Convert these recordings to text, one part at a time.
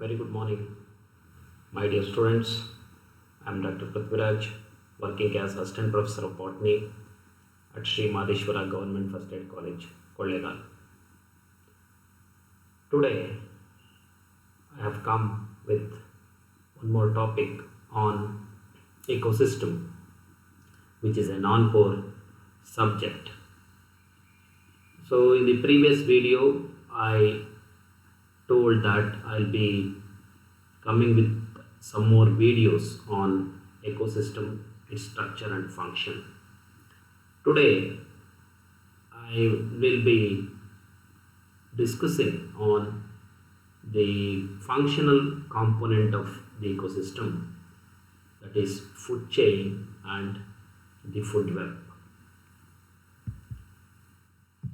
Very good morning, my dear students. I am Dr. Prithviraj, working as Assistant Professor of Botany at Sri Madheshwara Government First Aid College, Kollegal. Today, I have come with one more topic on ecosystem, which is a non-core subject. So, in the previous video, I told that I'll be coming with some more videos on ecosystem, its structure and function. Today I will be discussing on the functional component of the ecosystem, that is food chain and the food web.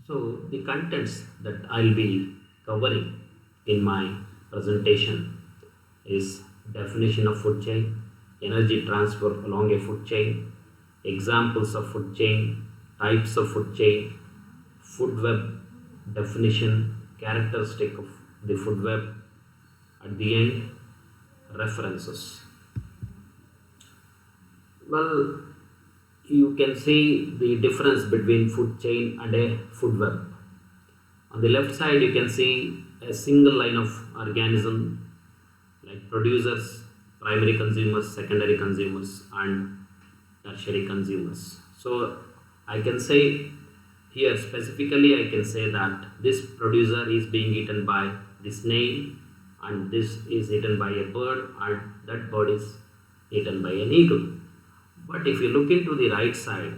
So the contents that I'll be covering in my presentation is definition of food chain, energy transfer along a food chain, examples of food chain, types of food chain, food web definition, characteristic of the food web, at the end references. Well, you can see the difference between food chain and a food web. On the left side you can see a single line of organism like producers, primary consumers, secondary consumers and tertiary consumers. So I can say here specifically, I can say that this producer is being eaten by the snail, and this is eaten by a bird, and that bird is eaten by an eagle. But if you look into the right side,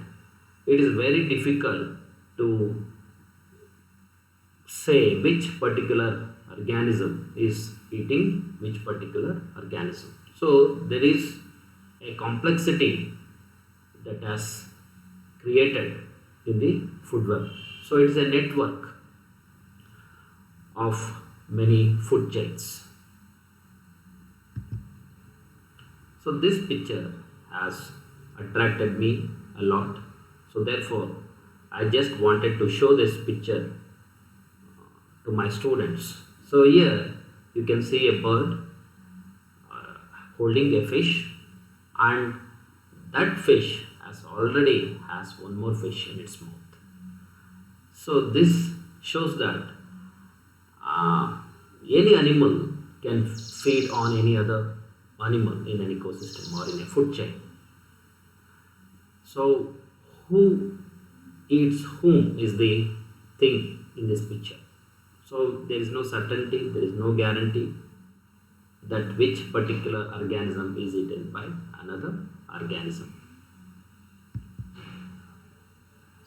it is very difficult to say which particular organism is eating which particular organism. So there is a complexity that has created in the food web. So it is a network of many food chains. So this picture has attracted me a lot. So therefore I just wanted to show this picture to my students. So here you can see a bird holding a fish, and that fish already has one more fish in its mouth. So this shows that any animal can feed on any other animal in an ecosystem or in a food chain. So who eats whom is the thing in this picture. So there is no certainty, there is no guarantee that which particular organism is eaten by another organism.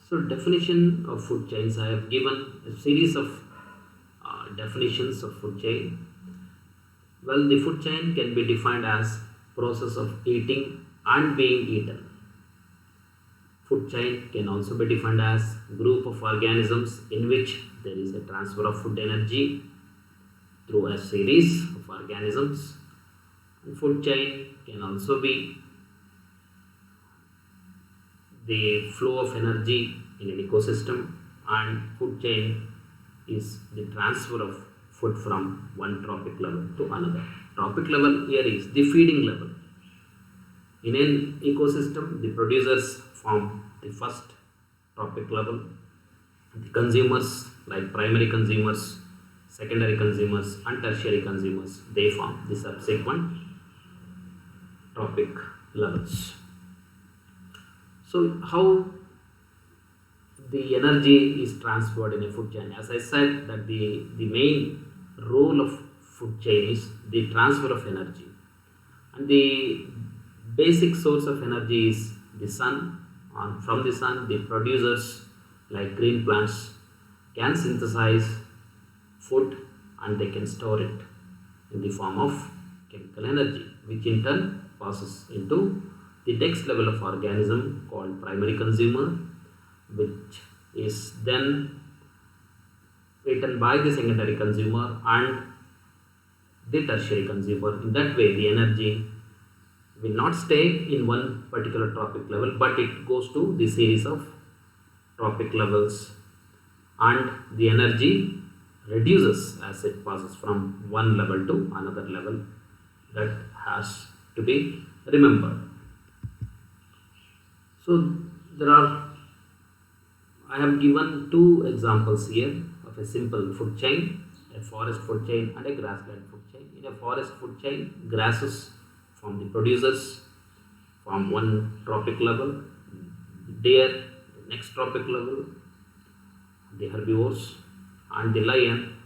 So definition of food chains, I have given a series of definitions of food chain. Well, the food chain can be defined as process of eating and being eaten. Food chain can also be defined as group of organisms in which there is a transfer of food energy through a series of organisms. And food chain can also be the flow of energy in an ecosystem, and food chain is the transfer of food from one trophic level to another. Trophic level here is the feeding level. In an ecosystem, the producers form the first trophic level. The consumers, like primary consumers, secondary consumers and tertiary consumers, they form the subsequent trophic levels. So how the energy is transferred in a food chain? As I said, that the main role of food chain is the transfer of energy, and the basic source of energy is the sun. And from the sun, the producers like green plants can synthesize food, and they can store it in the form of chemical energy, which in turn passes into the next level of organism called primary consumer, which is then eaten by the secondary consumer and the tertiary consumer. In that way, the energy will not stay in one particular trophic level, but it goes to the series of trophic levels, and the energy reduces as it passes from one level to another level. That has to be remembered. So there are, I have given two examples here of a simple food chain, a forest food chain and a grassland food chain. In a forest food chain, grasses from the producers from one tropic level, deer the next tropic level, the herbivores, and the lion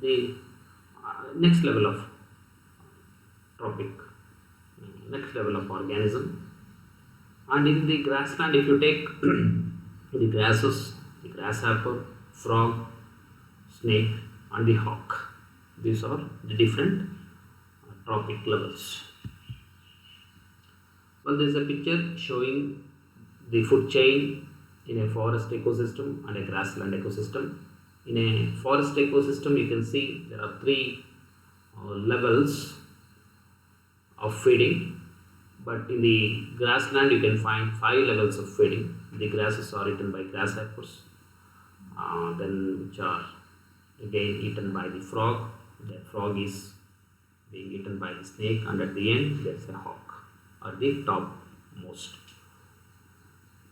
the next level of tropic, next level of organism. And in the grassland, if you take the grasses, the grasshopper, frog, snake, and the hawk, these are the different tropic levels. Well, there is a picture showing the food chain in a forest ecosystem and a grassland ecosystem. In a forest ecosystem, you can see there are three levels of feeding, but in the grassland you can find 5 levels of feeding. The grasses are eaten by grasshoppers, then which are again eaten by the frog. The frog is being eaten by the snake, and at the end there is a hawk at the top most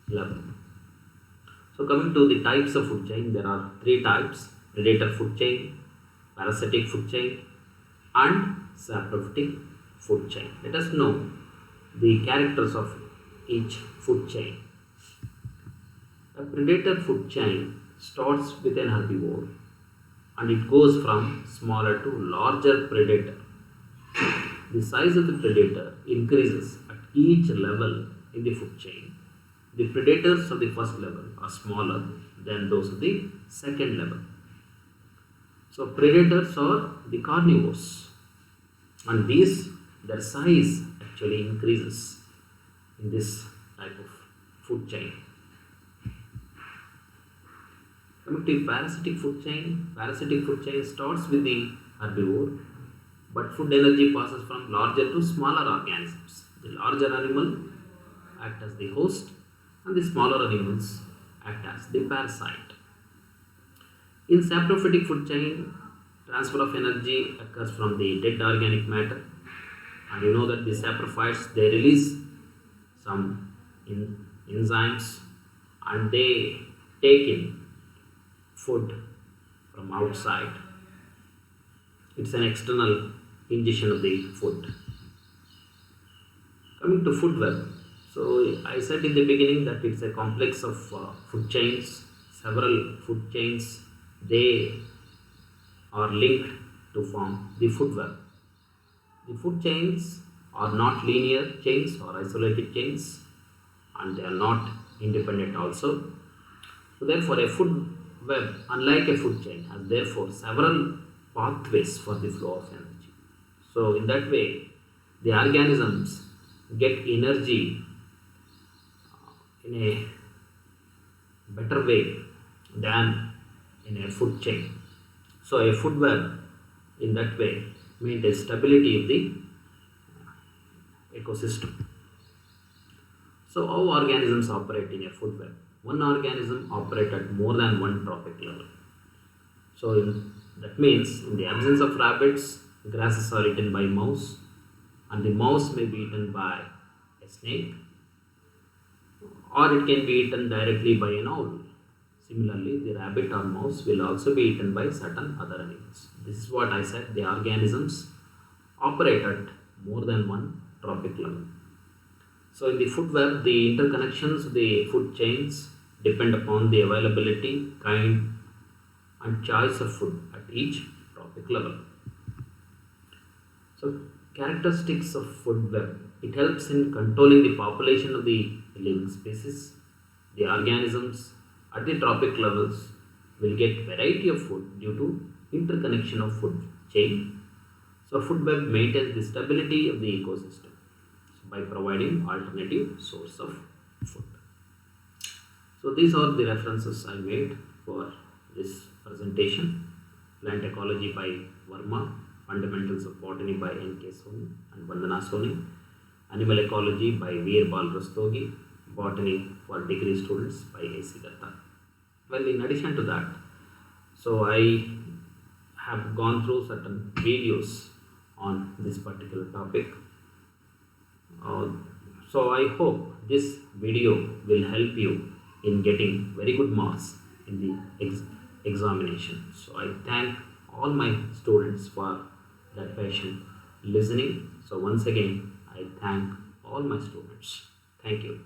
level. So coming to the types of food chain, there are 3 types: predator food chain, parasitic food chain, and saprophytic food chain. Let us know the characters of each food chain. A predator food chain starts with an herbivore and it goes from smaller to larger predator. The size of the predator increases at each level in the food chain. The predators of the first level are smaller than those of the second level. So predators are the carnivores, and their size actually increases in this type of food chain. Coming to parasitic food chain starts with the herbivore, but food energy passes from larger to smaller organisms. The larger animal act as the host, and the smaller animals act as the parasite. In saprophytic food chain, transfer of energy occurs from the dead organic matter, and you know that the saprophytes, they release some enzymes and they take in food from outside. It's an external ingestion of the food. Coming to food web. So I said in the beginning that it's a complex of food chains. Several food chains, they are linked to form the food web. The food chains are not linear chains or isolated chains, and they are not independent also. So therefore a food web, unlike a food chain, has therefore several pathways for the flow of energy. So in that way, the organisms get energy in a better way than in a food chain. So a food web in that way maintains stability of the ecosystem. So how organisms operate in a food web? One organism operates at more than one trophic level. So that means in the absence of rabbits, grasses are eaten by mouse, and the mouse may be eaten by a snake, or it can be eaten directly by an owl. Similarly, the rabbit or mouse will also be eaten by certain other animals. This is what I said, the organisms operate at more than one trophic level. So in the food web, the interconnections of the food chains depend upon the availability, kind, and choice of food at each trophic level. So characteristics of food web. It helps in controlling the population of the living species. The organisms at the trophic levels will get variety of food due to interconnection of food chain. So food web maintains the stability of the ecosystem by providing alternative source of food. So these are the references I made for this presentation. Plant Ecology by Verma, Fundamentals of Botany by N.K. Soni and Vandana Soni, Animal Ecology by Veerbal Rastogi, Botany for degree students by A.C. Datta. Well, in addition to that, so I have gone through certain videos on this particular topic. So I hope this video will help you in getting very good marks in the examination. So I thank all my students for that patient listening. So once again, I thank all my students. Thank you.